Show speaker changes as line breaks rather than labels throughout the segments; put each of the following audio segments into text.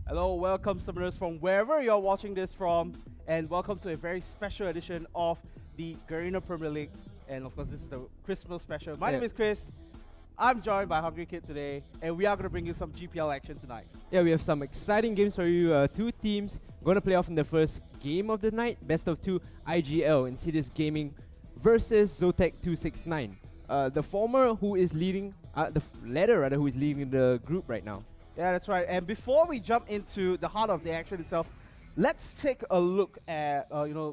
Hello, welcome summoners from wherever you're watching this from, and welcome to a very special edition of the Garena Premier League. And of course, this is the Christmas special. My name is Chris. I'm joined by Hungry Kid today, and we are going to bring you some GPL action tonight.
Yeah, we have some exciting games for you. Two teams going to play off in the first game of the night. Best of two, IGL, Insidious Gaming versus Zotac 269. The former who is leading, the latter rather, who is leading the group right now.
Yeah, that's right. And before we jump into the heart of the action itself, let's take a look at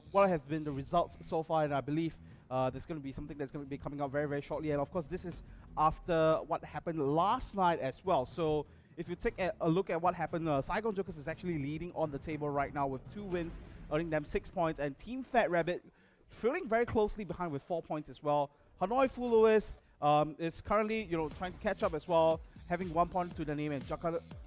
what have been the results so far. And I believe there's going to be something that's going to be coming up very, very shortly. And of course, this is after what happened last night as well. So if you take a look at what happened, Saigon Jokers is actually leading on the table right now with 2 wins, earning them 6 points. And Team Fat Rabbit feeling very closely behind with 4 points as well. Hanoi Fu Louis is currently trying to catch up as well, having 1 point to the name, and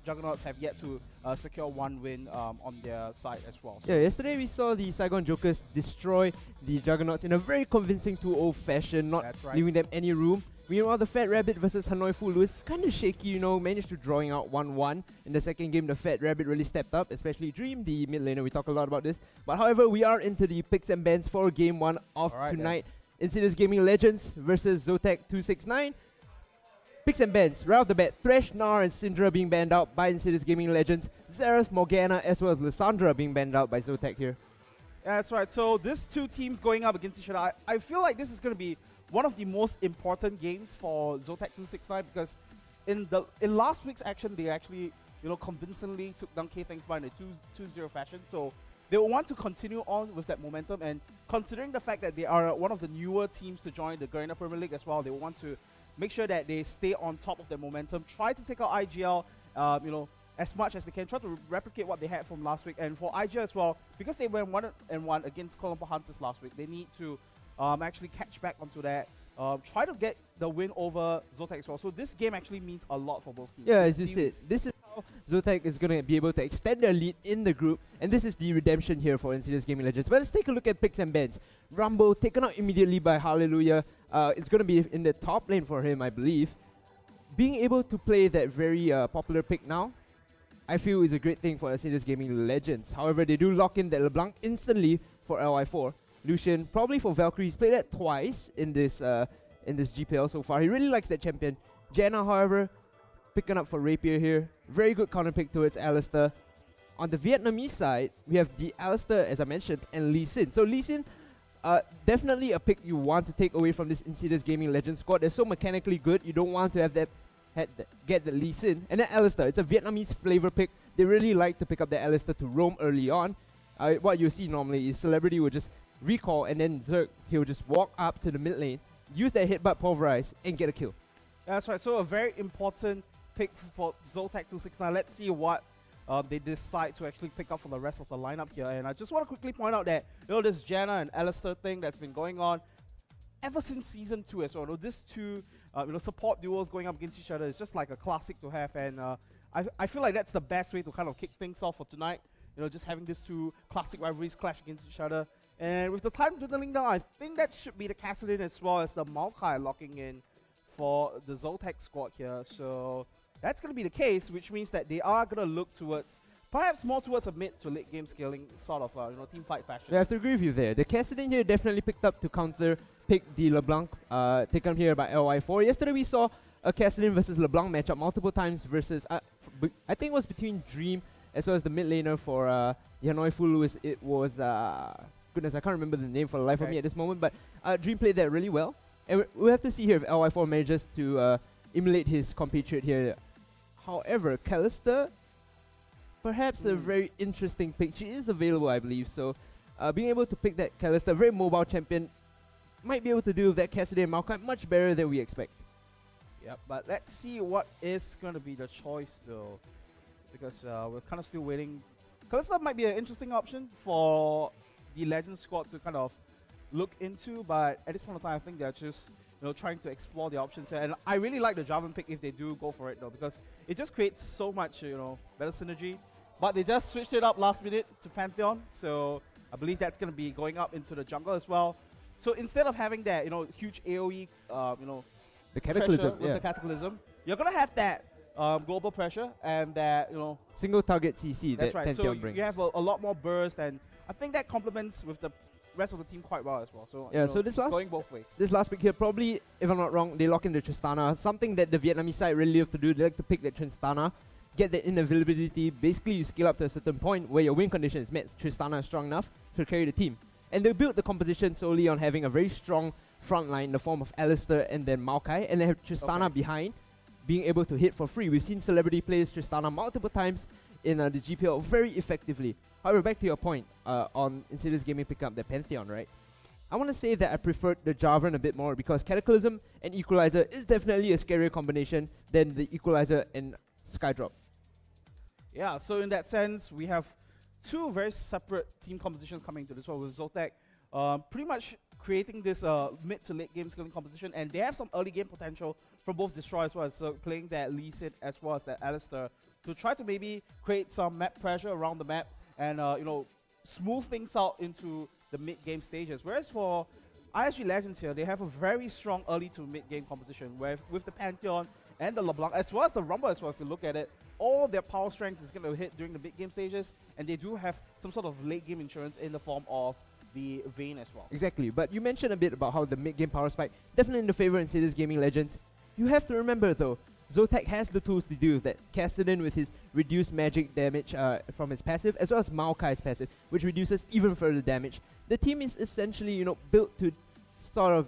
Juggernauts have yet to secure 1 win on their side as well.
So yeah, yesterday we saw the Saigon Jokers destroy the Juggernauts in a very convincing 2-0 fashion, not leaving them any room. Meanwhile, the Fat Rabbit versus Hanoi Fu Louis, kind of shaky, managed to drawing out 1-1. In the second game, the Fat Rabbit really stepped up, especially Dream, the mid laner. We talk a lot about this. But however, we are into the picks and bans for game 1 of tonight. Insidious Gaming Legends versus Zotac 269. Picks and bans, right off the bat, Thresh, Nar, and Syndra being banned out by Insidious Gaming Legends. Xerath, Morgana, as well as Lysandra being banned out by Zotac here.
Yeah, that's right. So these two teams going up against each other, I feel like this is going to be one of the most important games for Zotac 269, because in last week's action, they actually convincingly took down K-Thanks in a 2-0 fashion. So they will want to continue on with that momentum, and considering the fact that they are one of the newer teams to join the Garena Premier League as well, they will want to make sure that they stay on top of their momentum, try to take out IGL, as much as they can, try to replicate what they had from last week. And for IGL as well, because they went 1-1 against Kuala Lumpur Hunters last week, they need to actually catch back onto that, try to get the win over Zotac as well. So this game actually means a lot for both teams.
Yeah, as you said, this is how Zotac is going to be able to extend their lead in the group, and this is the redemption here for Insidious Gaming Legends. But let's take a look at picks and bans. Rumble taken out immediately by Hallelujah. It's going to be in the top lane for him, I believe. Being able to play that very popular pick now, I feel is a great thing for Insidious Gaming Legends. However, they do lock in that LeBlanc instantly for LI4. Lucian, probably for Valkyrie, he's played that twice in this GPL so far. He really likes that champion. Janna, however, picking up for Rapier here. Very good counter pick towards Alistair. On the Vietnamese side, we have the Alistair, as I mentioned, and Lee Sin. So Lee Sin, definitely a pick you want to take away from this Insidious Gaming Legends squad. They're so mechanically good, you don't want to have that get the Lee Sin. And then Alistair, it's a Vietnamese flavor pick. They really like to pick up the Alistair to roam early on. What you see normally is Celebrity will just recall, and then Zerg, he'll just walk up to the mid lane, use that headbutt pulverize, and get a kill.
That's right, so a very important pick for Zotac 269. Let's see what they decide to actually pick up for the rest of the lineup here. And I just want to quickly point out that this Janna and Alistair thing that's been going on ever since Season 2 as well. These two support duos going up against each other is just like a classic to have, and I feel like that's the best way to kind of kick things off for tonight. Just having these two classic rivalries clash against each other. And with the time dwindling down, I think that should be the Kassadin as well as the Maokai locking in for the Zotac squad here. So that's going to be the case, which means that they are going to look towards, perhaps more towards a mid to late game scaling sort of team fight fashion.
I have to agree with you there. The Kassadin here definitely picked up to counter pick the LeBlanc, taken here by LY4. Yesterday we saw a Kassadin versus LeBlanc matchup multiple times versus, I think it was between Dream as well as the mid laner for Hanoi Fu Louis. It was, goodness, I can't remember the name for the life of me at this moment, but Dream played that really well. And we'll have to see here if LY4 manages to emulate his compatriot here. However, Callister, perhaps a very interesting pick. She is available, I believe, so being able to pick that Callister, very mobile champion, might be able to do that Cassidy and Maokai much better than we expect.
Yep, but let's see what is going to be the choice though, because we're kind of still waiting. Callister might be an interesting option for the Legends squad to kind of look into, but at this point in time, I think they're just trying to explore the options here. And I really like the Jarvan pick if they do go for it though, because it just creates so much better synergy. But they just switched it up last minute to Pantheon, so I believe that's going to be going up into the jungle as well. So instead of having that huge AoE
the Cataclysm
with the Cataclysm, you're going to have that global pressure and that
single target CC
That's
that
right. So
Pantheon brings.
you have a lot more burst, and I think that complements with the rest of the team quite well as well. So
Yeah,
you know,
so this
it's
last
going both ways.
This last pick here, probably, if I'm not wrong, they lock in the Tristana. Something that the Vietnamese side really love to do, they like to pick that Tristana, get that inavailability. Basically, you scale up to a certain point where your win condition is met. Tristana is strong enough to carry the team. And they built the composition solely on having a very strong front line in the form of Alistair and then Maokai, and they have Tristana behind, being able to hit for free. We've seen Celebrity plays Tristana multiple times in the GPL very effectively. However, back to your point on Insidious Gaming picking up the Pantheon, right? I want to say that I preferred the Jarvan a bit more because Cataclysm and Equalizer is definitely a scarier combination than the Equalizer and Skydrop.
Yeah, so in that sense, we have two very separate team compositions coming to this one with Zotac pretty much creating this mid to late game scaling composition, and they have some early game potential from both Destroy as well as playing that Lee Sin as well as that Alistair to try to maybe create some map pressure around the map and you know, smooth things out into the mid game stages. Whereas for ISG Legends here, they have a very strong early to mid game composition where with the Pantheon and the LeBlanc as well as the Rumble as well, if you look at it, all their power strength is going to hit during the mid game stages, and they do have some sort of late game insurance in the form of the Vayne as well.
Exactly, but you mentioned a bit about how the mid-game power spike definitely in the favor in Insidious Gaming Legends. You have to remember though, Zotac has the tools to do with that. Kassadin with his reduced magic damage from his passive, as well as Maokai's passive, which reduces even further damage. The team is essentially, you know, built to sort of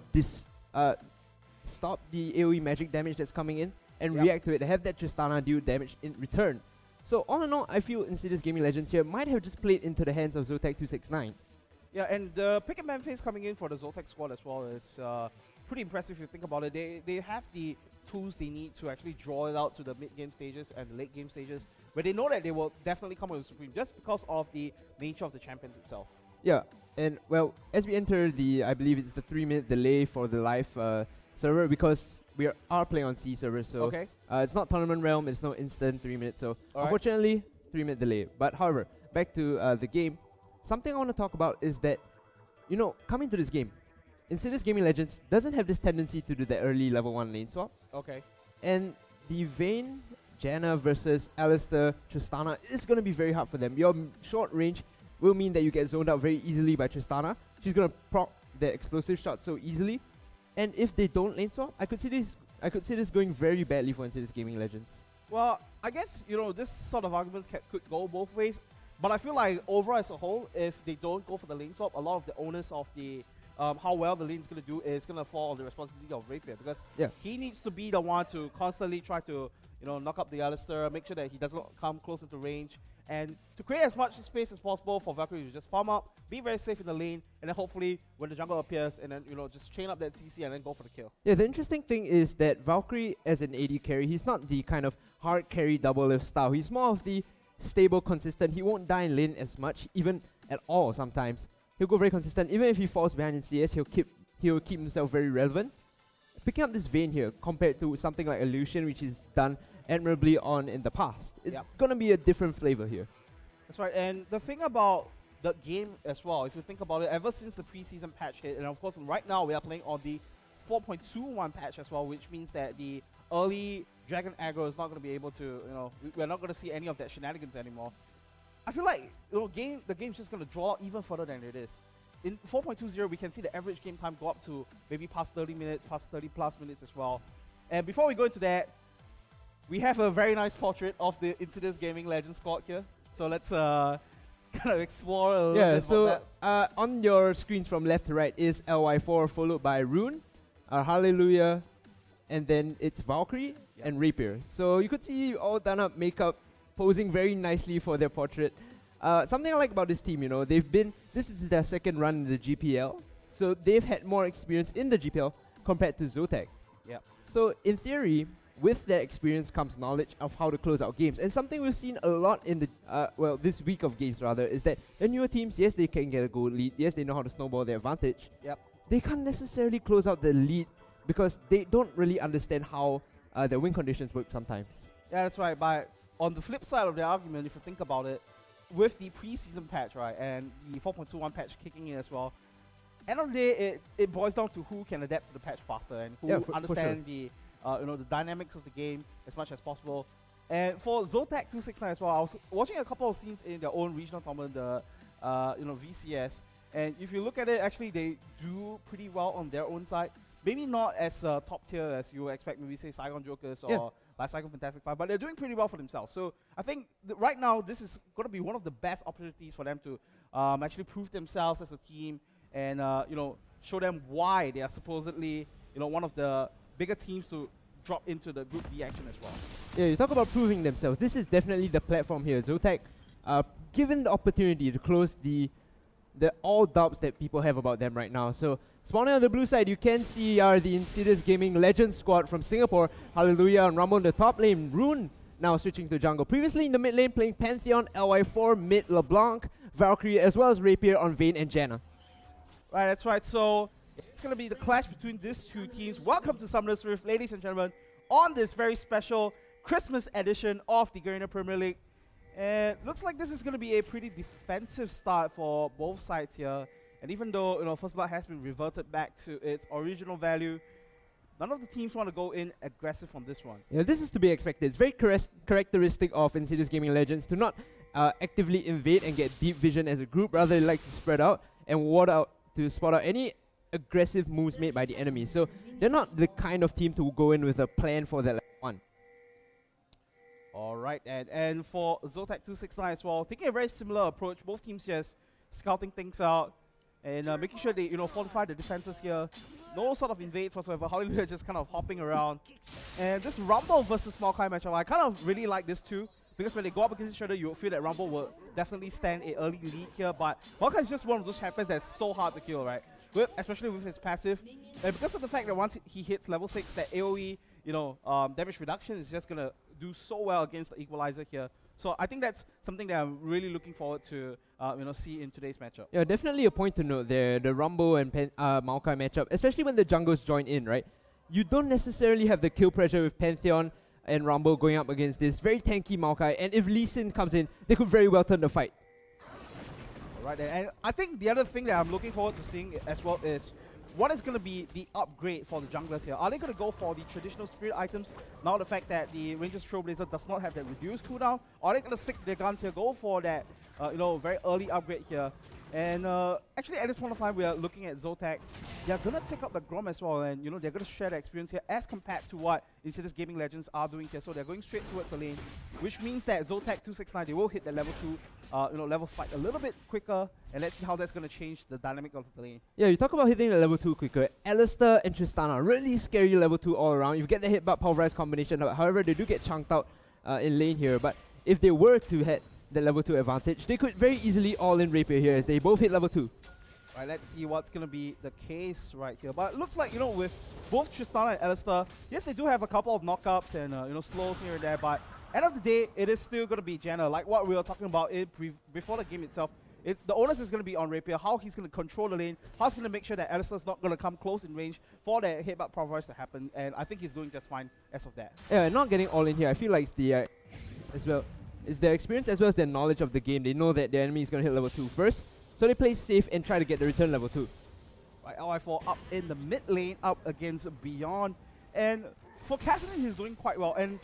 stop the AoE magic damage that's coming in and react to it, have that Tristana deal damage in return. So all in all, I feel Insidious Gaming Legends here might have just played into the hands of Zotac 269.
Yeah, and the pick and ban phase coming in for the Zotac squad as well is pretty impressive if you think about it. They have the tools they need to actually draw it out to the mid-game stages and the late-game stages, where they know that they will definitely come with Supreme just because of the nature of the champions itself.
Yeah, and well, as we enter the, I believe it's the 3-minute delay for the live server, because we are playing on C server, so it's not Tournament Realm, it's no instant 3 minutes, so unfortunately, 3-minute delay. But however, back to the game. Something I want to talk about is that, you know, coming to this game, Insidious Gaming Legends doesn't have this tendency to do the early level 1 lane swap. And the Vayne, Janna versus Alistair, Tristana is going to be very hard for them. Your short range will mean that you get zoned out very easily by Tristana. She's going to proc the explosive shot so easily. And if they don't lane swap, I could see this going very badly for Insidious Gaming Legends.
Well, I guess, you know, this sort of arguments could go both ways. But I feel like overall as a whole, if they don't go for the lane swap, a lot of the onus of the how well the lane is going to do is going to fall on the responsibility of Rapier, because he needs to be the one to constantly try to, you know, knock up the Alistair, make sure that he doesn't come close into range, and to create as much space as possible for Valkyrie to just farm up, be very safe in the lane, and then hopefully when the jungle appears, and then, you know, just chain up that CC and then go for the kill.
Yeah, the interesting thing is that Valkyrie as an AD carry, he's not the kind of hard carry double lift style. He's more of the stable, consistent. He won't die in lane as much, even at all sometimes. He'll go very consistent. Even if he falls behind in CS, he'll keep himself very relevant. Picking up this Vayne here compared to something like Illusion, which is done admirably on in the past, it's gonna be a different flavor here.
That's right, and the thing about the game as well, if you think about it, ever since the preseason patch hit, and of course right now we are playing on the 4.21 patch as well, which means that the early Dragon aggro is not going to be able to, you know, we're not going to see any of that shenanigans anymore. I feel like, you know, the game's just going to draw out even further than it is. In 4.20, we can see the average game time go up to maybe past 30 minutes, past 30 plus minutes as well. And before we go into that, we have a very nice portrait of the Insidious Gaming Legends squad here. So let's kind of explore a little bit about that.
On your screens from left to right is LY4 followed by Rune, Hallelujah, and then it's Valkyrie and Rapier. So you could see all done up makeup, posing very nicely for their portrait. Something I like about this team, you know, this is their second run in the GPL, so they've had more experience in the GPL compared to Zotac. So in theory, with that experience comes knowledge of how to close out games. And something we've seen a lot in the, well, this week of games rather, is that the newer teams, yes, they can get a goal lead, yes, they know how to snowball their advantage. They can't necessarily close out the lead because they don't really understand how the win conditions work sometimes. Yeah,
that's right. But on the flip side of the argument, if you think about it, with the preseason patch, right, and the 4.21 patch kicking in as well, end of the day, it boils down to who can adapt to the patch faster and who understand the you know, the dynamics of the game as much as possible. And for Zotac 269 as well, I was watching a couple of scenes in their own regional tournament, the VCS. And if you look at it, actually they do pretty well on their own side. Maybe not as top tier as you would expect, maybe say Saigon Jokers or like Saigon Fantastic Five, but they're doing pretty well for themselves. So I think right now this is going to be one of the best opportunities for them to actually prove themselves as a team and show them why they are supposedly one of the bigger teams to drop into the Group D action as well.
Yeah, you talk about proving themselves. This is definitely the platform here. Zotac, given the opportunity to close the all doubts that people have about them right now. So spawning on the blue side, you can see the Insidious Gaming Legends squad from Singapore. Hallelujah and Rumble in the top lane. Rune now switching to jungle. Previously in the mid lane playing Pantheon, LY4, mid LeBlanc, Valkyrie, as well as Rapier on Vayne and Janna.
Right, that's right. So it's going to be the clash between these two teams. Welcome to Summoner's Rift, ladies and gentlemen, on this very special Christmas edition of the Garena Premier League. And looks like this is going to be a pretty defensive start for both sides here. And even though First Blood has been reverted back to its original value, none of the teams want to go in aggressive on this one.
Yeah, this is to be expected. It's very characteristic of Insidious Gaming Legends to not actively invade and get deep vision as a group. Rather, they like to spread out and ward out to spot out any aggressive moves made by the enemy. So they're not the kind of team to go in with a plan for that one.
Alright, and for Zotac 269 as well, taking a very similar approach. Both teams just scouting things out and making sure they fortify the defenses here. No sort of invades whatsoever. Hallelujah just kind of hopping around. And this Rumble versus Maokai matchup, I kind of really like this too, because when they go up against each other, you feel that Rumble will definitely stand an early lead here. But Maokai is just one of those champions that's so hard to kill, right? Especially with his passive. And because of the fact that once he hits level 6, that AoE damage reduction is just going to do so well against the Equalizer here. So I think that's something that I'm really looking forward to see in today's matchup.
Yeah, definitely a point to note there, the Rumble and Maokai matchup, especially when the jungles join in, right? You don't necessarily have the kill pressure with Pantheon and Rumble going up against this very tanky Maokai, and if Lee Sin comes in, they could very well turn the fight.
Right, and I think the other thing that I'm looking forward to seeing as well is what is going to be the upgrade for the junglers here. Are they going to go for the traditional spirit items, now the fact that the Ranger's Trailblazer does not have that reduced cooldown? Or are they going to stick to their guns here, go for that very early upgrade here? And actually at this point of time, we are looking at Zotac. They're going to take up the Grom as well, and they're going to share the experience here as compared to what Insidious Gaming Legends are doing here. So they're going straight towards the lane, which means that Zotac 269, they will hit the level 2 level spike a little bit quicker, and let's see how that's going to change the dynamic of the lane.
Yeah, you talk about hitting the level 2 quicker. Alistair and Tristana, really scary level 2 all around. You get the hit but pulverize combination, however they do get chunked out in lane here, but if they were to hit the level 2 advantage, they could very easily all in Rapier here as they both hit level 2.
Right, let's see what's going to be the case right here. But it looks like, with both Tristana and Alistair, yes, they do have a couple of knockups and, slows here and there, but end of the day, it is still going to be Janna. Like what we were talking about before the game itself, the onus is going to be on Rapier, how he's going to control the lane, how he's going to make sure that Alistair's not going to come close in range for that hitback pulverize to happen, and I think he's doing just fine as of that.
Yeah, not getting all in here, I feel like it's it's their experience as well as their knowledge of the game. They know that their enemy is going to hit level 2 first, so they play safe and try to get the return level 2.
Right, LI4 up in the mid lane, up against Beyond, and for Cassidy, he's doing quite well, and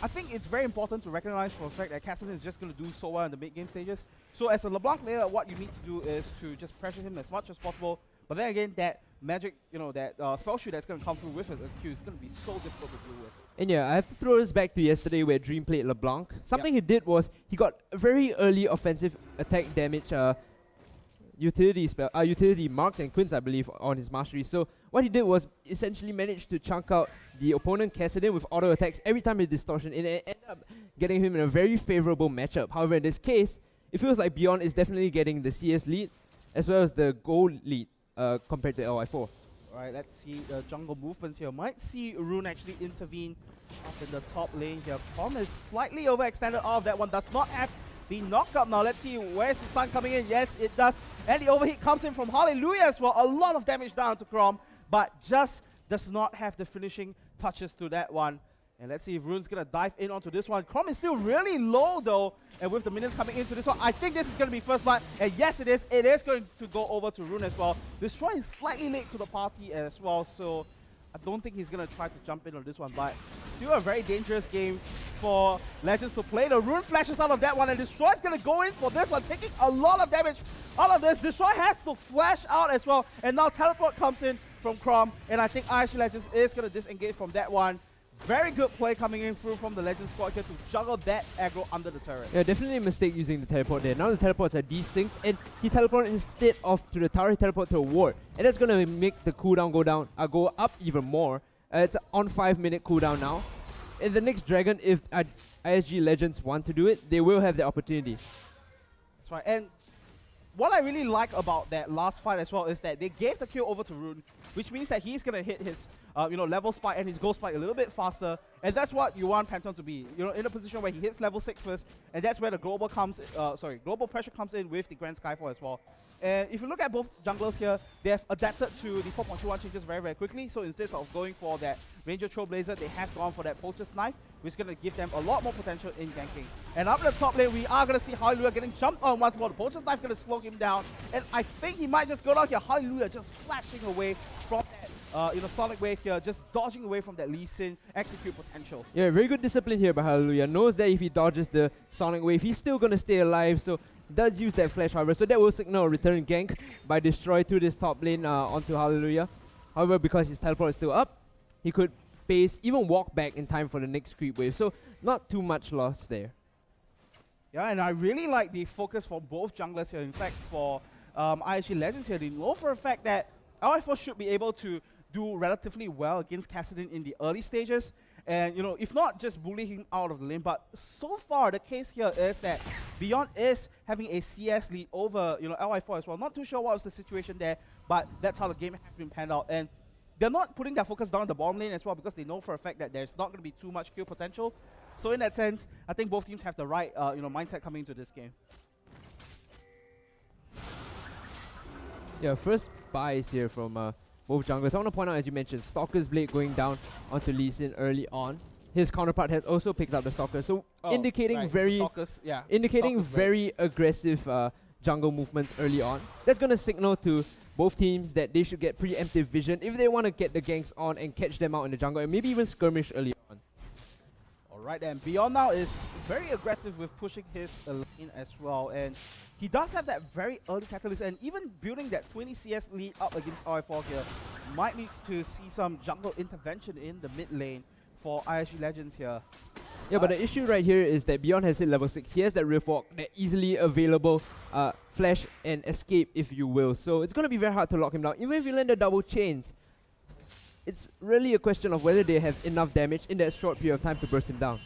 I think it's very important to recognize for the fact that Cassidy is just going to do so well in the mid-game stages. So as a LeBlanc player, what you need to do is to just pressure him as much as possible. But then again, that magic, that spell shoot that's going to come through with a Q is going to be so difficult to deal with.
And yeah, I have to throw this back to yesterday where Dream played LeBlanc. Something he did was he got a very early offensive attack damage utility marks and quints, I believe, on his mastery. So what he did was essentially managed to chunk out the opponent Kassadin with auto attacks every time with distortion, and it ended up getting him in a very favorable matchup. However, in this case, it feels like Beyond is definitely getting the CS lead as well as the gold lead compared to LI4.
Alright, let's see the jungle movements here. Might see Rune actually intervene up in the top lane here. Prom is slightly overextended off. That one does not have the knockup now. Let's see, where's the stun coming in? Yes, it does. And the overheat comes in from Hallelujah as well. A lot of damage down to Crom, but just does not have the finishing touches to that one. And let's see if Rune's going to dive in onto this one. Crom is still really low though. And with the minions coming into this one, I think this is going to be first blood. And yes, it is. It is going to go over to Rune as well. Destroy is slightly late to the party as well. So I don't think he's going to try to jump in on this one. But still a very dangerous game. for Legends to play. The Rune flashes out of that one, and Destroy's going to go in for this one, taking a lot of damage out of this. Destroy has to flash out as well, and now Teleport comes in from Chrom, and I think ISG Legends is going to disengage from that one. Very good play coming in through from the Legends squad here to juggle that aggro under the turret.
Yeah, definitely a mistake using the teleport there. Now the teleports are desynced, and he teleported instead of to the tower, he teleported to a ward. And that's going to make the cooldown go up even more. It's on 5-minute cooldown now. In the next Dragon, if ISG Legends want to do it, they will have the opportunity.
That's right. And what I really like about that last fight as well is that they gave the kill over to Rune, which means that he's going to hit his level spike and his gold spike a little bit faster, and that's what you want Pantheon to be. In a position where he hits level 6 first, and that's where the global pressure comes in with the Grand Skyfall as well. And if you look at both junglers here, they have adapted to the 4.21 changes very, very quickly. So instead of going for that Ranger Trailblazer, they have gone for that Poacher's Knife, which is going to give them a lot more potential in ganking. And up in the top lane, we are going to see Hallelujah getting jumped on once more. The Poacher's Knife going to slow him down, and I think he might just go down here. Hallelujah just flashing away from that Sonic Wave here, just dodging away from that Lee Sin execute potential.
Yeah, very good discipline here by Hallelujah. Knows that if he dodges the Sonic Wave, he's still going to stay alive, so does use that flash, however, so that will signal a return gank by Destroy to this top lane onto Hallelujah. However, because his teleport is still up, he could pace, even walk back in time for the next creep wave, so not too much loss there.
Yeah, and I really like the focus for both junglers here. In fact, for ISG Legends here, they know for a fact that LI4 should be able to do relatively well against Kassadin in the early stages. And, if not just bully him out of the lane, but so far the case here is that Beyond is having a CS lead over, LI4 as well. Not too sure what was the situation there, but that's how the game has been panned out. And they're not putting their focus down the bottom lane as well because they know for a fact that there's not going to be too much kill potential. So in that sense, I think both teams have the right, mindset coming into this game.
Yeah, first buys here from both junglers. I want to point out, as you mentioned, Stalker's Blade going down onto Lee Sin early on. His counterpart has also picked up the Stalker, so indicating very aggressive jungle movements early on. That's going to signal to both teams that they should get preemptive vision if they want to get the ganks on and catch them out in the jungle, and maybe even skirmish early on.
Alright, and Beyond now is very aggressive with pushing his lane as well, and he does have that very early catalyst, and even building that 20 CS lead up against RF4 here might need to see some jungle intervention in the mid lane for ISG Legends here.
Yeah, but the issue right here is that Beyond has hit level 6. He has that Rift Walk, that easily available flash and escape, if you will. So it's going to be very hard to lock him down. Even if you land the double chains, it's really a question of whether they have enough damage in that short period of time to burst him down.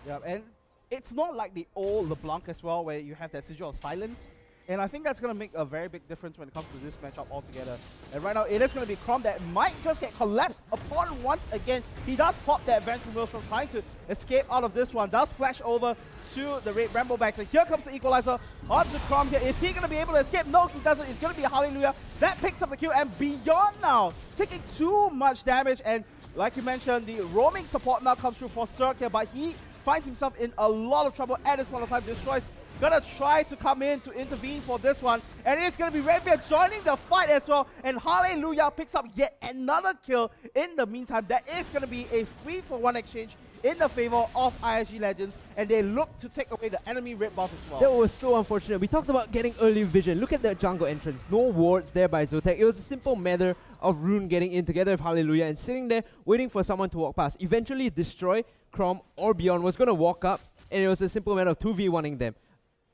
Yeah, and it's not like the old LeBlanc as well, where you have that sigil of silence. And I think that's going to make a very big difference when it comes to this matchup altogether. And right now, it is going to be Chrom that might just get collapsed upon once again. He does pop that Vengeful Maelstrom, trying to escape out of this one. Does flash over to the Red Ramblebacks. And here comes the Equalizer onto Chrom here. Is he going to be able to escape? No, he doesn't. It's going to be Hallelujah. That picks up the kill. And Beyond now, taking too much damage. And like you mentioned, the roaming support now comes through for Cirque here. But he finds himself in a lot of trouble at this point of time. Destroys gonna try to come in to intervene for this one, and it's gonna be Redbeard joining the fight as well, and Hallelujah picks up yet another kill in the meantime. That is gonna be a 3-for-1 exchange in the favor of ISG Legends, and they look to take away the enemy red buff as well.
That was so unfortunate. We talked about getting early vision. Look at the jungle entrance. No wards there by Zotac. It was a simple matter of Rune getting in together with Hallelujah and sitting there waiting for someone to walk past. Eventually, Destroy, Chrom, or Beyond was gonna walk up, and it was a simple matter of 2v1ing them.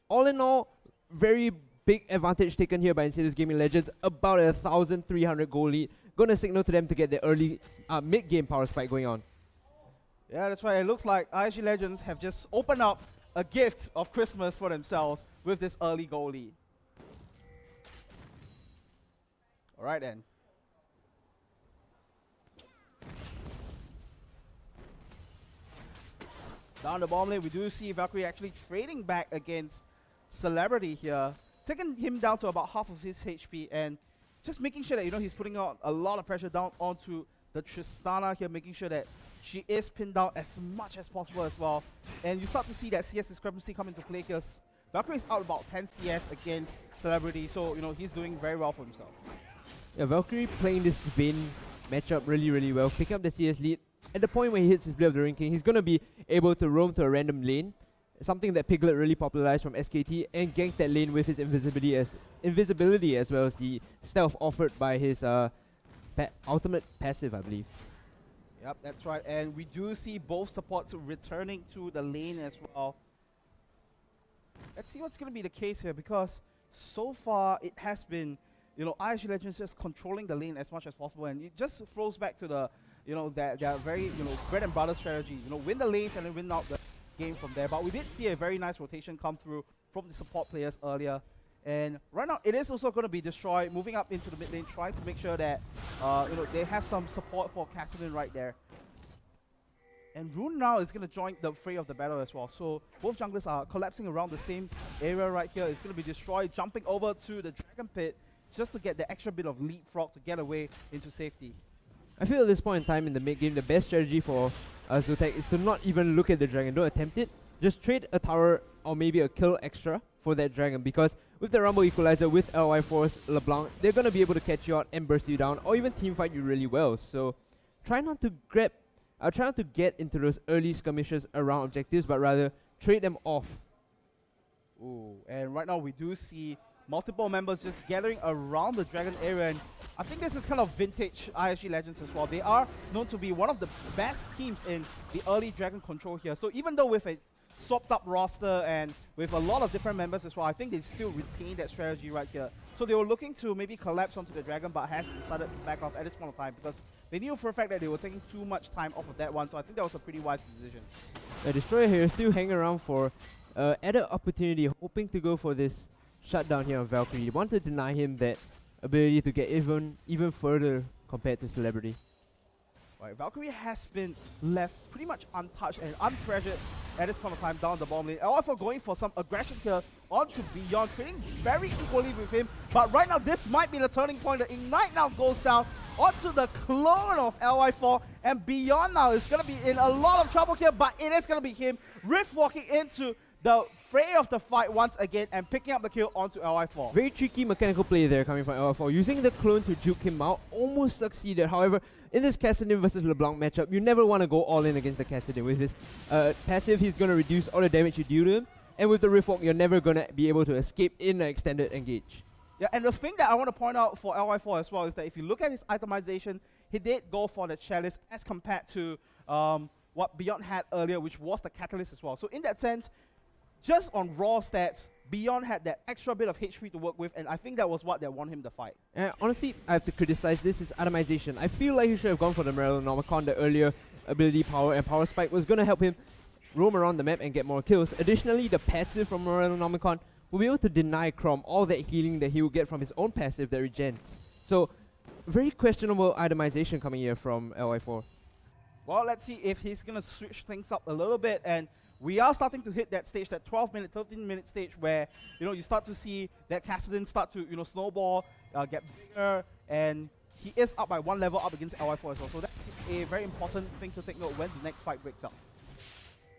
All in all, very big advantage taken here by Insidious Gaming Legends. About 1,300 gold lead. Gonna signal to them to get the early mid-game power spike going on.
Yeah, that's right. It looks like ISG Legends have just opened up a gift of Christmas for themselves with this early goal lead. Alright then. Down the bottom lane, we do see Valkyrie actually trading back against Celebrity here, taking him down to about half of his HP, and just making sure that he's putting out a lot of pressure down onto the Tristana here, making sure that she is pinned down as much as possible as well. And you start to see that CS discrepancy come into play here. Valkyrie is out about 10 CS against Celebrity, so he's doing very well for himself.
Yeah, Valkyrie playing this Vayne matchup really, really well, picking up the CS lead at the point where he hits his Blade of the Ring King, he's going to be able to roam to a random lane, something that Piglet really popularized from SKT, and gank that lane with his invisibility as well as the stealth offered by his ultimate passive, I believe.
Yep, that's right. And we do see both supports returning to the lane as well. Let's see what's going to be the case here, because so far it has been, you know, ISG Legends just controlling the lane as much as possible, and it just throws back to the, you know, their very, you know, bread and butter strategy. You know, win the lanes and then win out the game from there. But we did see a very nice rotation come through from the support players earlier. And right now, it is also going to be destroyed, moving up into the mid lane, trying to make sure that, you know, they have some support for Kassadin right there. And Rune now is going to join the fray of the battle as well. So both junglers are collapsing around the same area right here. It's going to be destroyed, jumping over to the Dragon Pit just to get the extra bit of leapfrog to get away into safety.
I feel at this point in time in the mid game, the best strategy for Zotac is to not even look at the dragon. Don't attempt it. Just trade a tower or maybe a kill extra for that dragon, because with the Rumble Equalizer, with LY4's LeBlanc, they're going to be able to catch you out and burst you down, or even teamfight you really well. So try not to try not to get into those early skirmishes around objectives, but rather trade them off.
Ooh, and right now we do see multiple members just gathering around the dragon area, and I think this is kind of vintage ISG Legends as well. They are known to be one of the best teams in the early dragon control here. So even though with a swapped up roster and with a lot of different members as well, I think they still retain that strategy right here. So they were looking to maybe collapse onto the dragon, but has decided to back off at this point of time, because they knew for a fact that they were taking too much time off of that one. So I think that was a pretty wise decision.
The Destroyer here still hanging around for added opportunity, hoping to go for this shutdown here on Valkyrie. They want to deny him that ability to get even further compared to Celebrity.
Right, Valkyrie has been left pretty much untouched and unpressured at this point of time down the bottom lane. LY4 going for some aggression here onto Beyond, trading very equally with him. But right now, this might be the turning point. The Ignite now goes down onto the clone of LY4, and Beyond now is going to be in a lot of trouble here, but it is going to be him rift walking into the fray of the fight once again and picking up the kill onto LY4.
Very tricky mechanical play there coming from LY4. Using the clone to juke him out, almost succeeded. However, in this Kassadin versus LeBlanc matchup, you never want to go all in against the Kassadin. With his passive, he's going to reduce all the damage you do to him, and with the rift walk, you're never going to be able to escape in an extended engage.
Yeah, and the thing that I want to point out for LY4 as well is that if you look at his itemization, he did go for the Chalice as compared to what Beyond had earlier, which was the Catalyst as well. So in that sense, just on raw stats, Beyond had that extra bit of HP to work with, and I think that was what they won him to fight.
Honestly, I have to criticize this is itemization. I feel like he should have gone for the Morellonomicon. The earlier ability power and power spike was going to help him roam around the map and get more kills. Additionally, the passive from Morellonomicon will be able to deny Chrom all that healing that he will get from his own passive that regens. So, very questionable itemization coming here from LY4.
Well, let's see if he's going to switch things up a little bit, and we are starting to hit that stage, that 12-minute, 13-minute stage where, you know, you start to see that Kassadin start to, you know, snowball, get bigger, and he is up by one level up against LY4 as well. So that's a very important thing to take note when the next fight breaks out.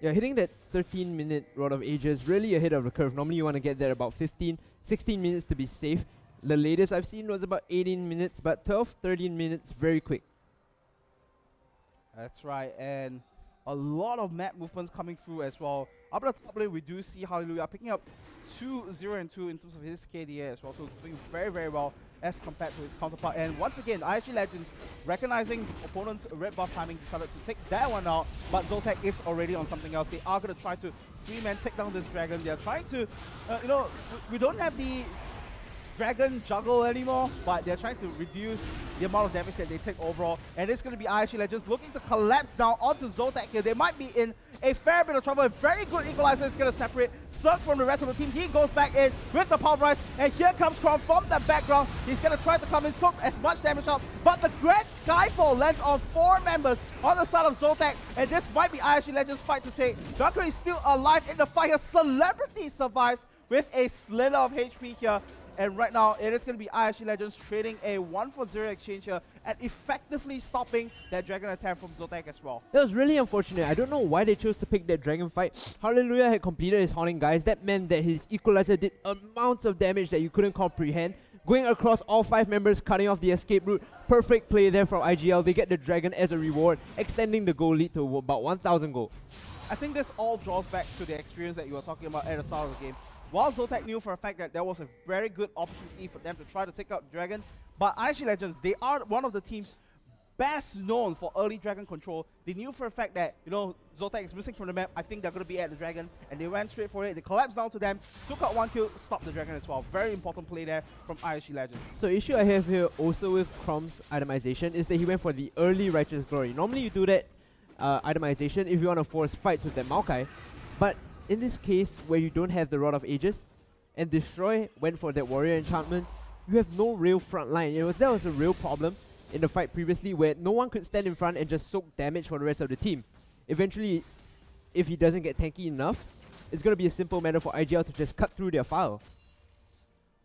Yeah, hitting that 13-minute Rod of Ages really ahead of the curve. Normally you want to get there about 15, 16 minutes to be safe. The latest I've seen was about 18 minutes, but 12, 13 minutes, very quick.
That's right, and a lot of map movements coming through as well. Up at the top lane, we do see Hallelujah picking up 2-0 and 2 in terms of his KDA as well, so doing very, very well as compared to his counterpart. And once again, ISG Legends, recognizing opponent's red buff timing, decided to take that one out, but Zotac is already on something else. They are going to try to 3-man take down this dragon. They're trying to, you know, we don't have the dragon juggle anymore, but they're trying to reduce the amount of damage that they take overall. And it's going to be ISG Legends looking to collapse down onto Zotac here. They might be in a fair bit of trouble. A very good equalizer is going to separate Cirque from the rest of the team. He goes back in with the pulverize, and here comes Chrom from the background. He's going to try to come in, soak as much damage out, but the Great Skyfall lands on 4 members on the side of Zotac, and this might be ISG Legends' fight to take. Valkyrie is still alive in the fight here. Celebrity survives with a slither of HP here. And right now, it is going to be ISG Legends trading a 1-for-0 exchange here and effectively stopping that dragon attack from Zotac as well.
That was really unfortunate. I don't know why they chose to pick that dragon fight. Hallelujah had completed his haunting, guys. That meant that his equalizer did amounts of damage that you couldn't comprehend. going across all 5 members, cutting off the escape route. Perfect play there from IGL. They get the dragon as a reward, extending the goal lead to about 1,000 gold.
I think this all draws back to the experience that you were talking about at the start of the game. While Zotac knew for a fact that there was a very good opportunity for them to try to take out Dragon, but IG Legends, they are one of the teams best known for early Dragon control. They knew for a fact that, you know, Zotac is missing from the map. I think they're going to be at the Dragon, and they went straight for it. They collapsed down to them, took out 1 kill, stopped the Dragon as well. Very important play there from IG Legends.
So issue I have here also with Chrom's itemization is that he went for the early Righteous Glory. Normally you do that itemization if you want to force fights with that Maokai, but in this case where you don't have the Rod of Ages, and Destroy went for that Warrior enchantment, you have no real front line. That was a real problem in the fight previously, where no one could stand in front and just soak damage for the rest of the team. Eventually, if he doesn't get tanky enough, it's going to be a simple matter for IGL to just cut through their file.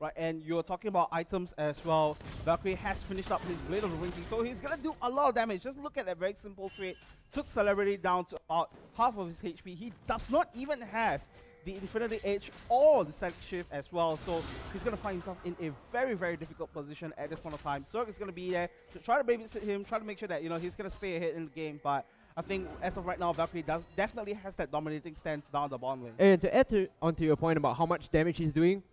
Right, and you're talking about items as well. Valkyrie has finished up his Blade of the Winking, so he's going to do a lot of damage. Just look at that very simple trade. Took Celebrity down to about half of his HP. He does not even have the Infinity Edge or the Static Shift as well, so he's going to find himself in a very, very difficult position at this point of time. Zerg is going to be there to try to babysit him, try to make sure that, you know, he's going to stay ahead in the game, but I think as of right now, Valkyrie definitely has that dominating stance down the bottom lane.
And to add onto your point about how much damage he's doing,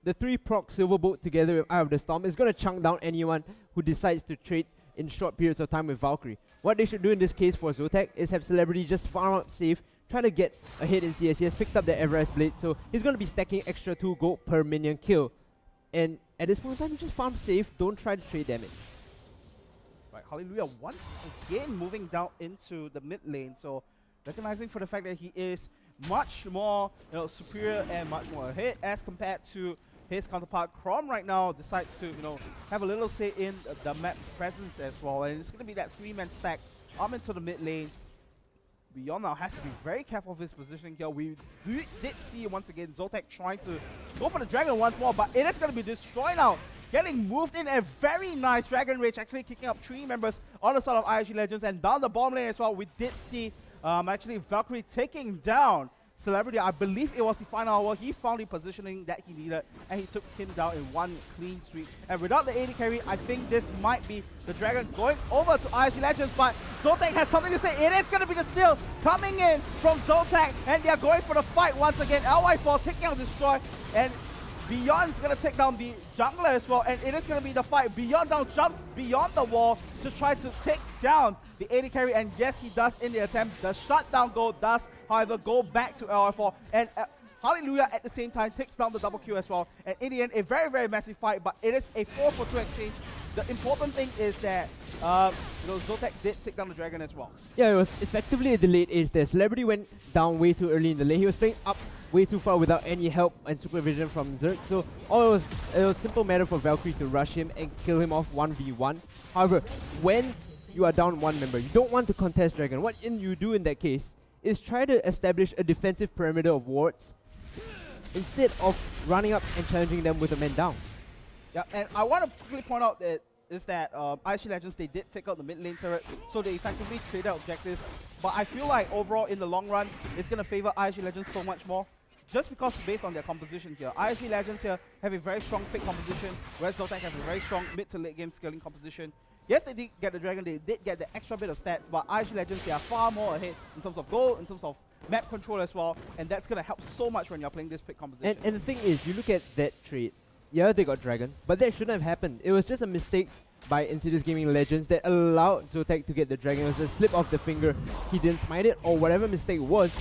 the 3 proc Silverbolt together with Eye of the Storm is going to chunk down anyone who decides to trade in short periods of time with Valkyrie. What they should do in this case for Zotac is have Celebrity just farm up safe, trying to get ahead in CS. He has picked up the Everest Blade, so he's going to be stacking extra 2 gold per minion kill. And at this point in time, you just farm safe, don't try to trade damage.
Right, Hallelujah once again moving down into the mid lane, so recognizing for the fact that he is much more, you know, superior and much more ahead as compared to his counterpart. Chrom right now decides to, you know, have a little say in the map presence as well, and it's going to be that 3-man stack up into the mid lane. Beyond now has to be very careful of his positioning here. We did see once again Zotac trying to go for the Dragon once more, but it is going to be destroyed now. Getting moved in a very nice Dragon Rage, actually kicking up 3 members on the side of IG Legends, and down the bottom lane as well. We did see actually Valkyrie taking down Celebrity. I believe it was the final hour. He found the positioning that he needed, and he took him down in 1 clean sweep. And without the AD carry, I think this might be the Dragon going over to IG Legends, but Zotac has something to say. It is going to be the steal coming in from Zotac, and they are going for the fight once again. LY4 taking out Destroy, and Beyond is going to take down the jungler as well, and it is going to be the fight. Beyond now jumps beyond the wall to try to take down the AD carry, and yes, he does in the attempt. The shutdown goal does, however, go back to LR4, and Hallelujah at the same time takes down the double kill as well. And in the end, a very, very massive fight, but it is a 4-for-2 exchange. The important thing is that you know, Zotac did take down the Dragon as well.
Yeah, it was effectively a delayed ace there. Celebrity went down way too early in the lane. He was playing up way too far without any help and supervision from Zerg. So it was a simple matter for Valkyrie to rush him and kill him off 1v1. However, when you are down 1 member, you don't want to contest Dragon. What you do in that case is try to establish a defensive perimeter of wards instead of running up and challenging them with a man down.
Yeah, and I want to quickly point out that IG Legends, they did take out the mid lane turret, so they effectively traded objectives. But I feel like overall, in the long run, it's going to favor IG Legends so much more, just because based on their composition here. IG Legends here have a very strong pick composition, whereas Zotac has a very strong mid to late game scaling composition. Yes, they did get the Dragon, they did get the extra bit of stats, but IG Legends, they are far more ahead in terms of gold, in terms of map control as well, and that's going to help so much when you're playing this pick composition.
And the thing is, you look at that trade, yeah, they got Dragon, but that shouldn't have happened. It was just a mistake by Insidious Gaming Legends that allowed Zotac to get the Dragon. It was a slip of the finger. He didn't smite it, or whatever mistake it was.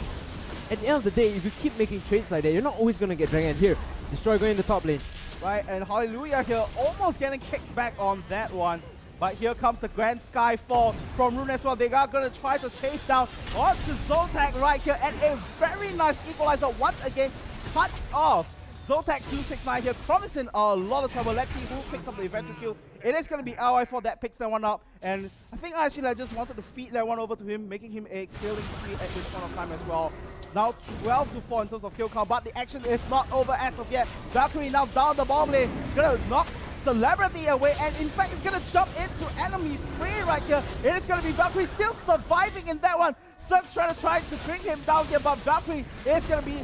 At the end of the day, if you keep making trades like that, you're not always going to get Dragon. Here, Destroy going in the top lane.
Right, and Hallelujah here almost getting kicked back on that one. But here comes the Grand Skyfall from Rune as well. They are going to try to chase down onto Zotac right here. And a very nice equalizer once again cuts off Zotac 269 here. Promising a lot of trouble. Let's see who picks up the eventual kill. It is going to be LY4 that picks that one up. And I think actually I just wanted to feed that one over to him, making him a killing spree at this point of time as well. Now 12-4 in terms of kill count, but the action is not over as of yet. Valkyrie now down the bomb lane. Gonna knock Celebrity away, and in fact, it's gonna jump into enemy free right here. It is gonna be Valkyrie still surviving in that one. Zerg's trying to bring him down here, but Valkyrie is gonna be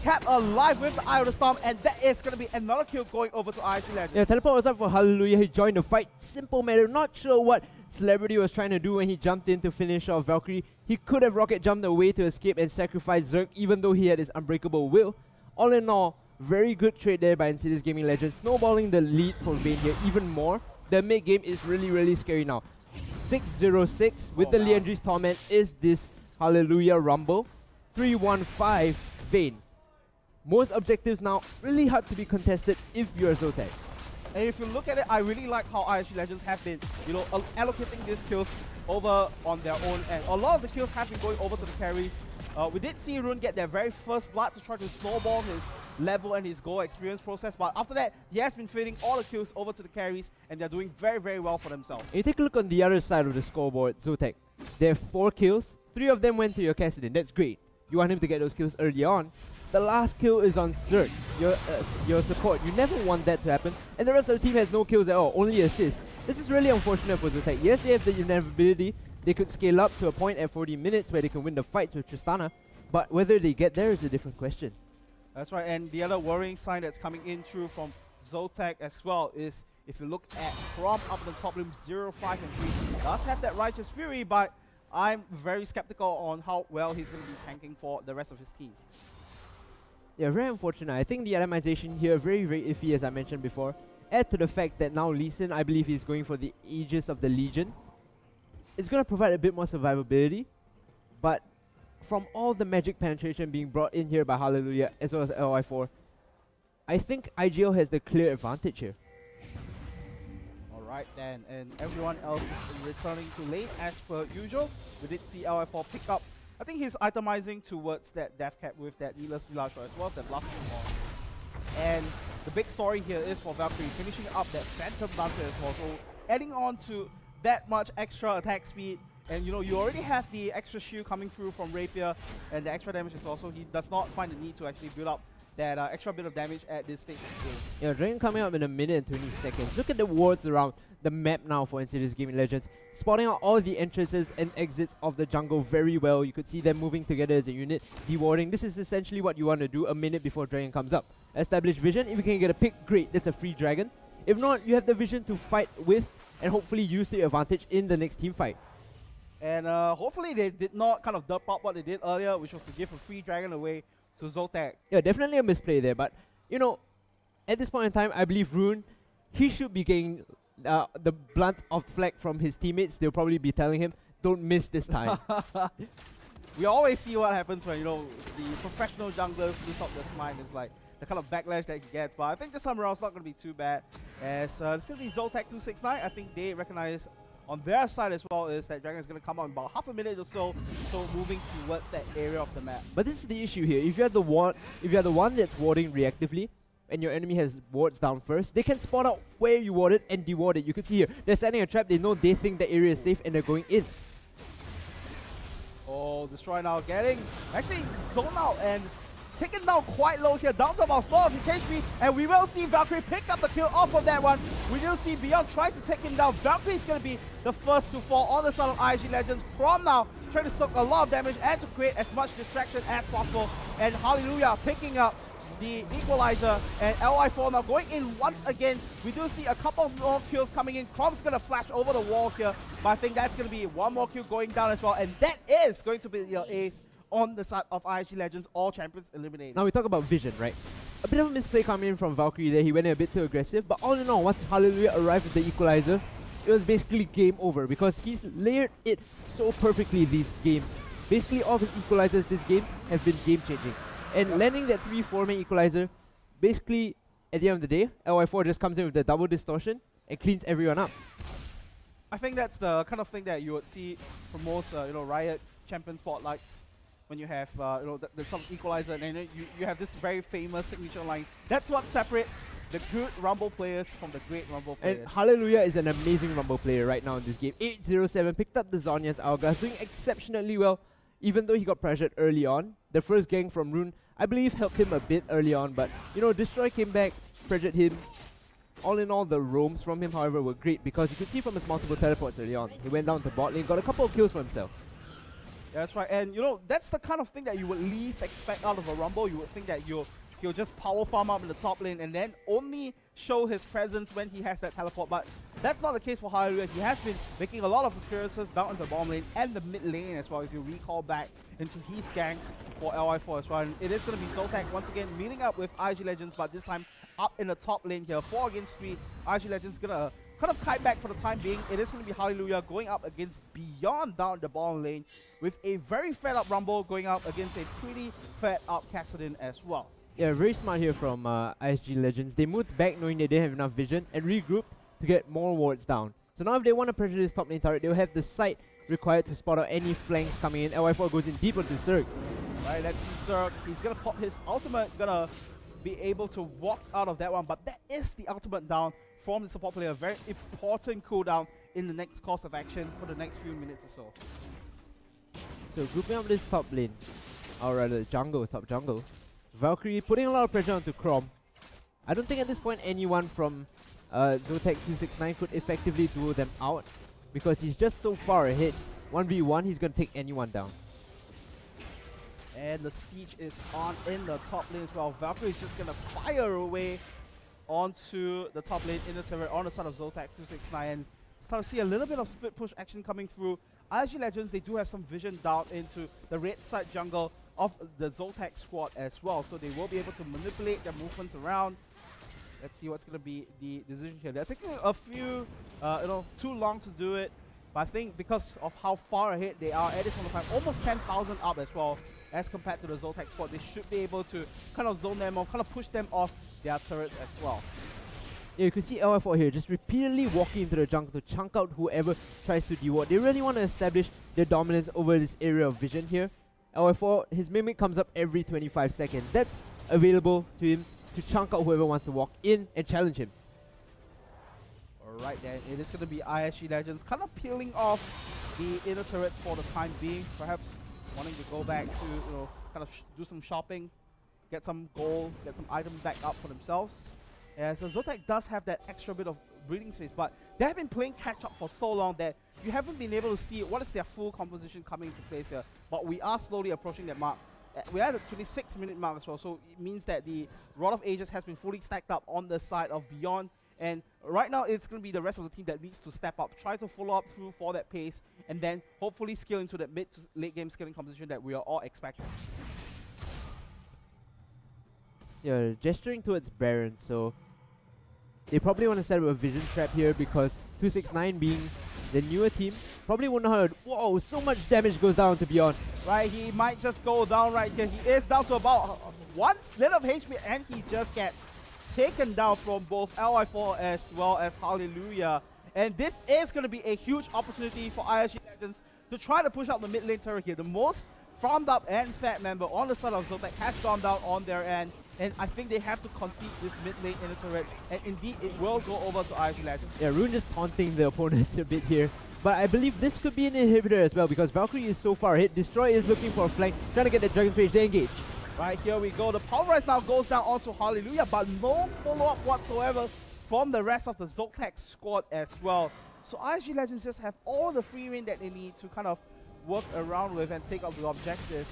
kept alive with the Eye of the Storm, and that is going to be another kill going over to IG Legends.
Yeah, teleport was up for Hallelujah. He joined the fight. Simple matter. Not sure what Celebrity was trying to do when he jumped in to finish off Valkyrie. He could have rocket jumped away to escape and sacrifice Zerg, even though he had his unbreakable will. All in all, very good trade there by Insidious Gaming Legends, snowballing the lead for Vayne here even more. The mid game is really scary now. 6-0-6 with the Liandry's Torment is this Hallelujah Rumble. 3-1-5 Vayne. Most objectives now really hard to be contested if you're Zotac.
And if you look at it, I really like how IG Legends have been, allocating these kills over on their own, and a lot of the kills have been going over to the carries. We did see Rune get their very first blood to try to snowball his level and his goal experience process, but after that, he has been feeding all the kills over to the carries, and they're doing very well for themselves.
You take a look on the other side of the scoreboard, Zotac. They have 4 kills, 3 of them went to your Cassidin. That's great. You want him to get those kills early on. The last kill is on Zerg, your support. You never want that to happen, and the rest of the team has no kills at all, only assists. This is really unfortunate for Zotac. Yes, they have the inevitability. They could scale up to a point at 40 minutes where they can win the fights with Tristana, but whether they get there is a different question.
That's right, and the other worrying sign that's coming in through from Zotac as well is, if you look at from up the top room, 0, 5, and 3, does have that Righteous Fury, but I'm very skeptical on how well he's going to be tanking for the rest of his team.
Yeah, very unfortunate. I think the itemization here very iffy, as I mentioned before. Add to the fact that now Lee Sin, I believe he's going for the Aegis of the Legion. It's going to provide a bit more survivability, but from all the magic penetration being brought in here by Hallelujah as well as LI4, I think IGL has the clear advantage here.
Alright then, and everyone else is returning to lane as per usual. We did see LI4 pick up. I think he's itemizing towards that Death Cap with that Needless Village as well as that Blasting Ball. And the big story here is for Valkyrie finishing up that Phantom Dancer as well. So adding on to that much extra attack speed, and you already have the extra shield coming through from Rapier and the extra damage as well, so he does not find the need to actually build up that extra bit of damage at this stage of the game.
Yeah, Dragon coming up in a minute and 20 seconds. Look at the wards around the map now for Insidious Gaming Legends. Spotting out all the entrances and exits of the jungle very well. You could see them moving together as a unit, dewarding. This is essentially what you want to do a minute before Dragon comes up. Establish vision. If you can get a pick, great. That's a free Dragon. If not, you have the vision to fight with and hopefully use the advantage in the next team fight.
And hopefully they did not kind of dump up what they did earlier, which was to give a free Dragon away to Zotac.
Yeah, definitely a misplay there, but at this point in time, I believe Rune, he should be getting the blunt of flag from his teammates. They'll probably be telling him, don't miss this time.
We always see what happens when, the professional junglers lose up their mind. It's like the kind of backlash that he gets, but I think this time around it's not going to be too bad. As it's going to be Zotac 269, I think they recognize on their side as well is that Dragon is going to come out in about half a minute or so, moving towards that area of the map.
But this is the issue here. If you're the one that's warding reactively, and your enemy has wards down first, they can spot out where you warded and deward it. You can see here, they're setting a trap, they know they think the area is safe and they're going in.
Oh, Destroy now getting actually zoned out and taken down quite low here, down to about 4 of his HP, and we will see Valkyrie pick up the kill off of that one. We will see Beyond try to take him down. Valkyrie is going to be the first to fall on the side of IG Legends. From now, trying to soak a lot of damage and to create as much distraction as possible. And Hallelujah picking up the equalizer, and LI4 now going in once again. We do see a couple of more kills coming in. Crom's going to flash over the wall here, but I think that's going to be one more kill going down as well, and that is going to be your ace on the side of IG Legends, all champions eliminated.
Now we talk about vision, right? A bit of a misplay coming in from Valkyrie there. He went in a bit too aggressive, but all in all, once Hallelujah arrived with the equalizer, it was basically game over because he's layered it so perfectly these games. Basically all of his equalizers this game have been game-changing. And landing that 3-4-man equalizer, basically, at the end of the day, LI4 just comes in with the double distortion and cleans everyone up.
I think that's the kind of thing that you would see from most, Riot champion spotlights. When you have, the some equalizer, and then you have this very famous signature line. That's what separates the good Rumble players from the great Rumble players.
And Hallelujah is an amazing Rumble player right now in this game. 807 picked up the Zhonya's Hourglass, doing exceptionally well, even though he got pressured early on. The first gang from Rune, I believe, helped him a bit early on, but Destroy came back, pressured him. All in all, the roams from him, however, were great because you could see from his multiple teleports early on. He went down to bot lane, got a couple of kills for himself.
Yeah, that's right. And you know, that's the kind of thing that you would least expect out of a Rumble. You would think that he'll just power farm up in the top lane and then only show his presence when he has that teleport. But that's not the case for Hallelujah. He has been making a lot of appearances down in the bottom lane and the mid lane as well, if you recall back into his ganks for LI4 as well. And it is going to be Zotac once again meeting up with IG Legends, but this time up in the top lane here. 4 against 3. IG Legends going to kind of kite back for the time being. It is going to be Hallelujah going up against Beyond down the bottom lane with a very fed up Rumble going up against a pretty fed up Kassadin as well.
Yeah, very smart here from ISG Legends. They moved back knowing they didn't have enough vision and regrouped to get more wards down. So now if they want to pressure this top lane turret, they'll have the sight required to spot out any flanks coming in. LY4 goes in deep onto Zerg.
Right, let's see Zerg. He's going to pop his ultimate, going to be able to walk out of that one. But that is the ultimate down from the support player. A very important cooldown in the next course of action for the next few minutes or so.
So grouping up this top lane, or rather jungle, top jungle. Valkyrie putting a lot of pressure onto Chrom. I don't think at this point anyone from Zotac 269 could effectively duel them out because he's just so far ahead. 1v1, he's going to take anyone down.
And the siege is on in the top lane as well. Valkyrie is just going to fire away onto the top lane in the turret on the side of Zotac 269. And start to see a little bit of split push action coming through. IG Legends, they do have some vision down into the red side jungle of the Zotac squad as well. So they will be able to manipulate their movements around. Let's see what's going to be the decision here. They're taking a few, too long to do it. But I think because of how far ahead they are at this point of time, almost 10,000 up as well as compared to the Zotac squad, they should be able to kind of zone them off, kind of push them off their turrets as well.
Yeah, you can see LF4 here just repeatedly walking into the jungle to chunk out whoever tries to deward. They really want to establish their dominance over this area of vision here. LF4, his mimic comes up every 25 seconds. That's available to him to chunk out whoever wants to walk in and challenge him.
Alright then, it is going to be ISG Legends kind of peeling off the inner turrets for the time being. Perhaps wanting to go back to, kind of do some shopping, get some gold, get some items back up for themselves. Yeah, so Zotac does have that extra bit of breathing space, but they have been playing catch up for so long that you haven't been able to see what is their full composition coming into place here. But we are slowly approaching that mark. We're at the 26-minute mark as well, so it means that the Rod of Ages has been fully stacked up on the side of Beyond. And right now, it's going to be the rest of the team that needs to step up, try to follow up through for that pace, and then hopefully scale into that mid to late game scaling composition that we are all expecting.
Yeah, gesturing towards Baron, so they probably want to set up a vision trap here because 269 being the newer team probably won't know how to. Whoa, so much damage goes down to Beyond.
Right, he might just go down right here. He is down to about 1 slit of HP and he just gets taken down from both LI4 as well as Hallelujah. And this is going to be a huge opportunity for ISG Legends to try to push out the mid lane turret here. The most farmed up and fat member on the side of Zotac has gone down on their end. And I think they have to concede this mid lane inner turret. And indeed, it will go over to ISG Legends.
Yeah, Rune just taunting the opponent a bit here. But I believe this could be an inhibitor as well because Valkyrie is so far ahead. Destroy is looking for a flank, trying to get the Dragon's Rage to engage.
Right, here we go. The power rise now goes down onto Hallelujah, but no follow-up whatsoever from the rest of the Zotac squad as well. So ISG Legends just have all the free reign that they need to kind of work around with and take out the objectives.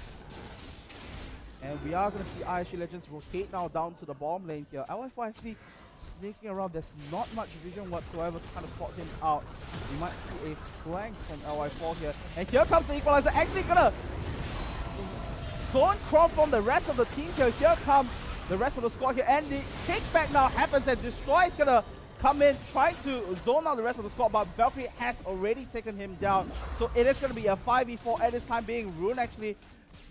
And we are going to see ISG Legends rotate now down to the bottom lane here. LF4 actually sneaking around. There's not much vision whatsoever to kind of spot him out. We might see a flank from LI4 here. And here comes the equalizer. Actually gonna zone Chrom from the rest of the team here. Here comes the rest of the squad here. And the kickback now happens and Destroy is gonna come in, trying to zone out the rest of the squad, but Valkyrie has already taken him down. So it is gonna be a 5v4 at this time being. Rune actually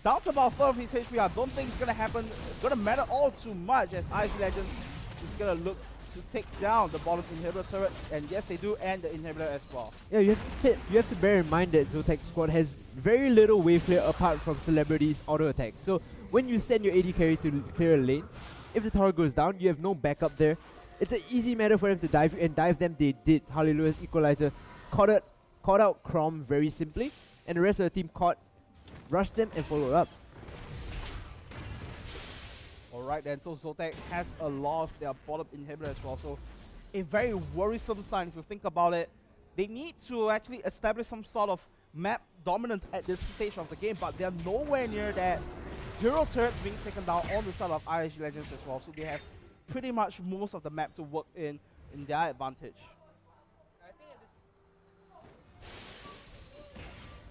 down to about 4 of his HP. I don't think it's gonna happen. It's gonna matter all too much as ISG Legends is gonna look to take down the bottom inhibitor turret, and yes, they do end the inhibitor as well.
Yeah, you have to bear in mind that Zotac squad has very little wave clear apart from Celebrity's auto attack. So when you send your AD carry to clear a lane, if the tower goes down, you have no backup there. It's an easy matter for them to dive, and dive them they did. Hallelujah's equalizer caught out Chrom very simply, and the rest of the team rushed them and followed up.
Alright then, so Zotac has lost their bottom inhibitor as well. So a very worrisome sign if you think about it. They need to actually establish some sort of map dominance at this stage of the game, but they're nowhere near that. 0 turrets being taken down on the side of IG Legends as well, so they have pretty much most of the map to work in their advantage.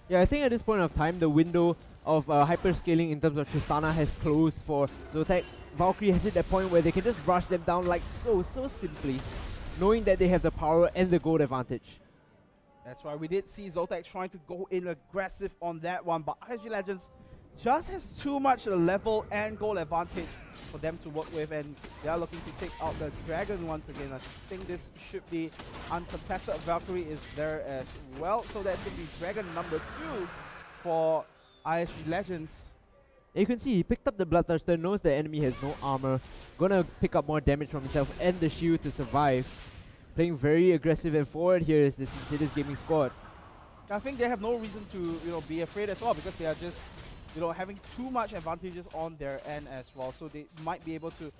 Yeah, I think at this point of time, the window of hyperscaling in terms of Tristana has closed for Zotac. Valkyrie has hit that point where they can just rush them down like so simply, knowing that they have the power and the gold advantage.
That's why we did see Zotac trying to go in aggressive on that one, but IG Legends just has too much level and goal advantage for them to work with, and they are looking to take out the Dragon once again. I think this should be uncontested. Valkyrie is there as well, so that's going to be Dragon number 2 for IG Legends.
You can see he picked up the Bloodthirster, knows the enemy has no armor, gonna pick up more damage from himself and the shield to survive. Playing very aggressive and forward here is this Insidious gaming squad.
I think they have no reason to be afraid as well, because they are just having too much advantages on their end as well. So they might be able to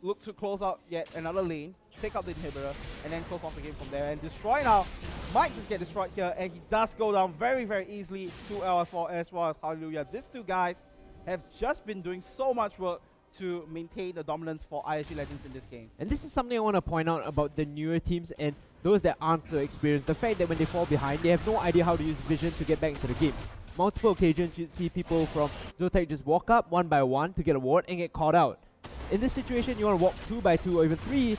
look to close out yet another lane, take out the inhibitor, and then close off the game from there. And Destroy now might just get destroyed here, and he does go down very, very easily to LF4 as well as Hallelujah. These two guys have just been doing so much work to maintain the dominance for ISG Legends in this game.
And this is something I want to point out about the newer teams and those that aren't so experienced. The fact that when they fall behind, they have no idea how to use vision to get back into the game. Multiple occasions you'd see people from Zotac just walk up one by one to get a ward and get caught out. In this situation, you want to walk 2 by 2 or even 3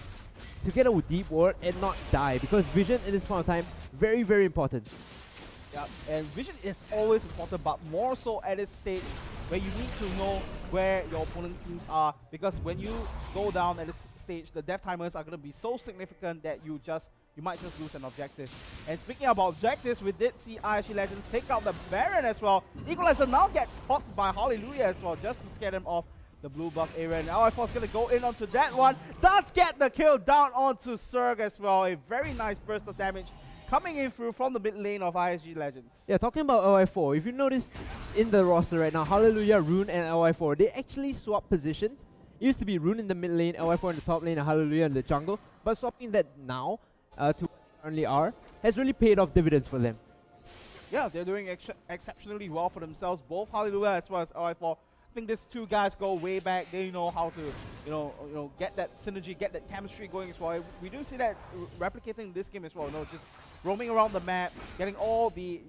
to get a deep ward and not die, because vision in this point of time, very, very important.
Yeah, and vision is always important, but more so at this stage where you need to know where your opponent teams are, because when you go down at this stage, the death timers are going to be so significant that you might just lose an objective. And speaking about objectives, we did see ISG Legends take out the Baron as well. Equalizer now gets popped by Hallelujah as well, just to scare them off the blue buff area. And LF4 is going to go in onto that one. Does get the kill down onto Zerg as well. A very nice burst of damage coming in through from the mid lane of ISG Legends.
Yeah, talking about LI4, if you notice in the roster right now, Hallelujah, Rune, and LI4, they actually swap positions. It used to be Rune in the mid lane, LI4 in the top lane, and Hallelujah in the jungle. But swapping that now to what they currently are has really paid off dividends for them.
Yeah, they're doing exceptionally well for themselves, both Hallelujah as well as LI4. I think these two guys go way back. They know how to, get that synergy, get that chemistry going as well. We do see that replicating in this game as well. Just roaming around the map, getting all the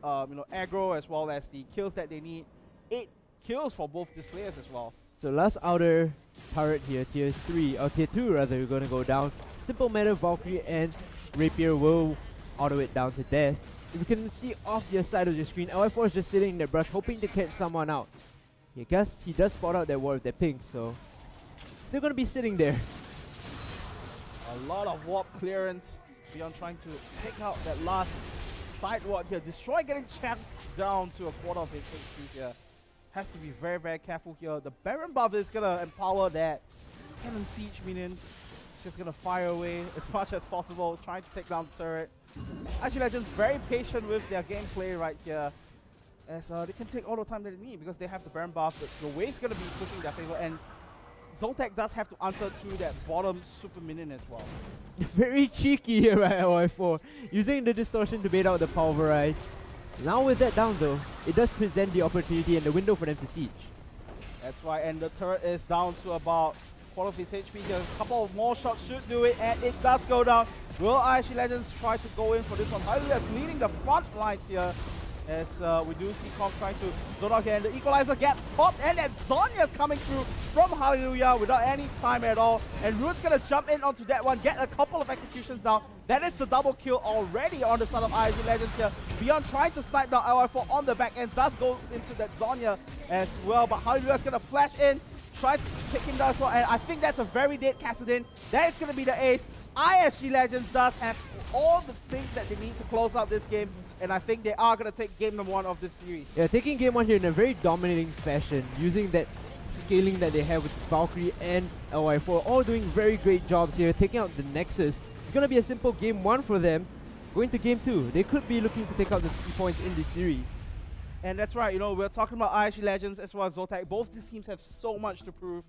aggro as well as the kills that they need. 8 kills for both these players as well.
So last outer turret here, tier 3 or tier 2 rather, we're gonna go down. Simple matter, Valkyrie and Rapier will auto it down to death. If you can see off the side of the screen, LF4 is just sitting in the brush, hoping to catch someone out. I guess he does spot out that ward with that ping, so still gonna be sitting there.
A lot of warp clearance. Beyond trying to pick out that last side ward here. Destroy getting champed down to a quarter of his HP here. Has to be very, very careful here. The Baron buff is gonna empower that Cannon Siege minion. It's just gonna fire away as much as possible, trying to take down the turret. Actually, they're just very patient with their gameplay right here, as they can take all the time that they need because they have the Baron buff. The wave's gonna be pushing their favor, and Zotac does have to answer to that bottom super minion as well.
Very cheeky here by LI4, using the distortion to bait out the pulverize. Now with that down though, it does present the opportunity and the window for them to siege. That's
right, and the turret is down to about quarter of his HP here. A couple of more shots should do it, and it does go down. Will ISG Legends try to go in for this one? Hallelujah is leading the front lines here, as we do see Kong trying to zone out here, and the equalizer gets popped, and then Zonya's coming through from Hallelujah without any time at all, and Rune's gonna jump in onto that one, get a couple of executions down. That is the double kill already on the side of ISG Legends here. Beyond trying to snipe down LI4 on the back end, does go into that Zonya as well, but Hallelujah's gonna flash in, try to kick him down as well, and I think that's a very dead Kassadin. That is gonna be the ace. ISG Legends does have all the things that they need to close out this game, and I think they are going to take game number 1 of this series.
Yeah, taking game 1 here in a very dominating fashion, using that scaling that they have with Valkyrie and LI4, all doing very great jobs here, taking out the Nexus. It's going to be a simple game 1 for them. Going to game 2, they could be looking to take out the 3 points in this series.
And that's right, we're talking about ISG Legends as well as Zotac. Both these teams have so much to prove.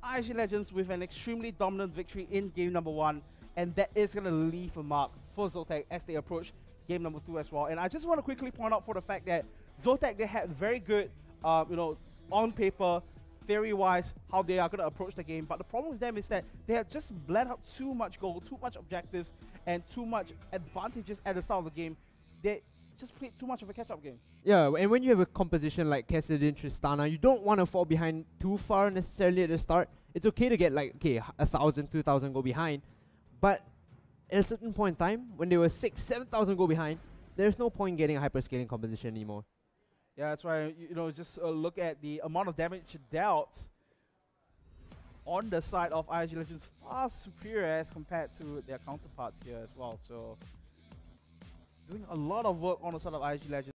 ISG Legends with an extremely dominant victory in game number 1, and that is going to leave a mark for Zotac as they approach game number 2 as well. And I just want to quickly point out for the fact that Zotac, they had very good, on paper, theory-wise, how they are going to approach the game. But the problem with them is that they have just bled out too much goal, too much objectives, and too much advantages at the start of the game. They just played too much of a catch-up game.
Yeah, and when you have a composition like Cassidy and Tristana, you don't want to fall behind too far necessarily at the start. It's okay to get like, 1,000, 2,000 go behind, but at a certain point in time, when they were 6,000, 7,000 go behind, there's no point getting a hyperscaling composition anymore.
Yeah, that's right. Just look at the amount of damage dealt on the side of IG Legends, far superior as compared to their counterparts here as well. So, doing a lot of work on the side of IG Legends.